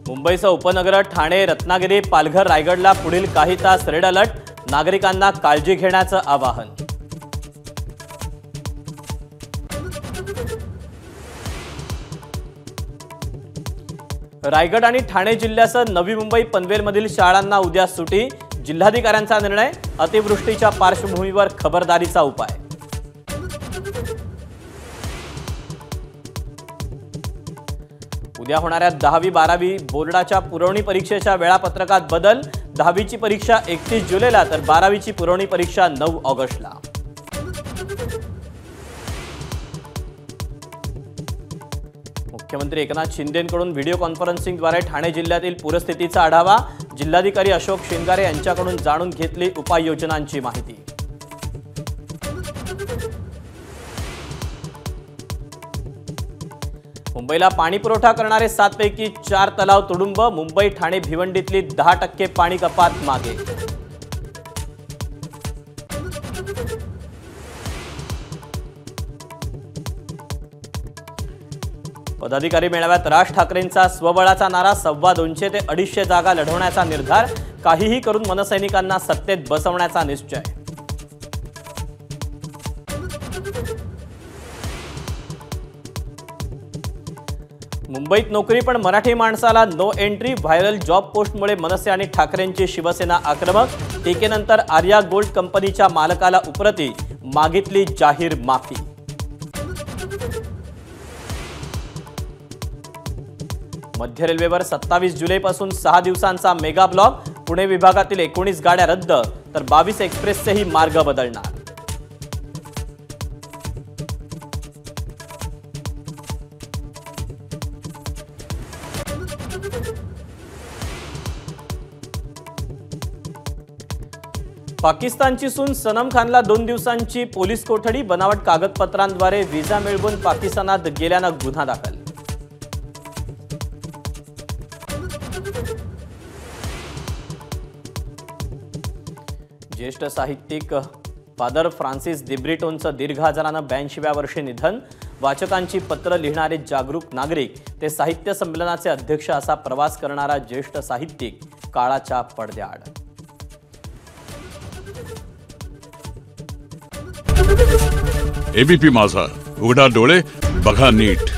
मुंबईसह उपनगर ठाणे, रत्नागिरी, पालघर, रायगडला पुढील काही तास रेड अलर्ट, नागरिकांना काळजी घेण्याचं आवाहन. रायगड आणि ठाणे जिल्ह्यासह नवी मुंबई, पनवेलमधील शाळांना उद्या सुटी, जिल्हाधिकाऱ्यांचा निर्णय. अतिवृष्टीच्या पार्श्वभूमीवर खबरदारीचा उपाय. उद्या होणाऱ्या 10वी 12वी बोर्डाच्या पुरवणी परीक्षेच्या वेळापत्रकात बदल. 10वीची परीक्षा 31 जुलैला तर 12वीची पुरवणी परीक्षा 9 ऑगस्टला. मुख्यमंत्री एकनाथ शिंदेंकडून व्हिडिओ कॉन्फरन्सिंगद्वारे ठाणे जिल्ह्यातील पूरस्थितीचा आढावा. जिल्हाधिकारी अशोक शिंगारे यांच्याकडून जाणून घेतली उपाययोजनांची माहिती. मुंबईला पाणी पुरवठा करणारे 7 पैकी 4 तलाव तुडुंब. मुंबई, ठाणे, भिवंडीतली 10% पाणी कपात मागे. पदाधिकारी मेळाव्यात राज ठाकरेंचा स्वबळाचा नारा. 250 ते 250 जागा लढवण्याचा निर्धार. काहीही करून मनसैनिकांना सत्तेत बसवण्याचा निश्चय. मुंबईत नोकरी पण मराठी माणसाला नो एंट्री. व्हायरल जॉब पोस्टमुळे मनसे आणि ठाकरेंची शिवसेना आक्रमक. टीकेनंतर आर्या गोल्ड कंपनीच्या मालकाला उपरती, मागितली जाहीर माफी. मध्य रेल्वेवर 27 जुलैपासून 6 दिवसांचा मेगा ब्लॉक. पुणे विभागातील 19 गाड्या रद्द तर 22 एक्सप्रेसचेही मार्ग बदलणार. पाकिस्तानची सून सनम खानला 2 दिवसांची पोलीस कोठडी. बनावट कागदपत्रांद्वारे व्हिसा मिळवून पाकिस्तानात गेल्यानं गुन्हा दाखल. ज्येष्ठ साहित्यिक फादर फ्रान्सिस दिब्रिटोंचं दीर्घ आजारानं 82व्या वर्षी निधन. वाचकांची पत्र लिहिणारे जागरूक नागरिक ते साहित्य संमेलनाचे अध्यक्ष असा प्रवास करणारा ज्येष्ठ साहित्यिक काळाच्या पडद्याआड. एबीपी माझा, उघडा डोळे बघा नीट.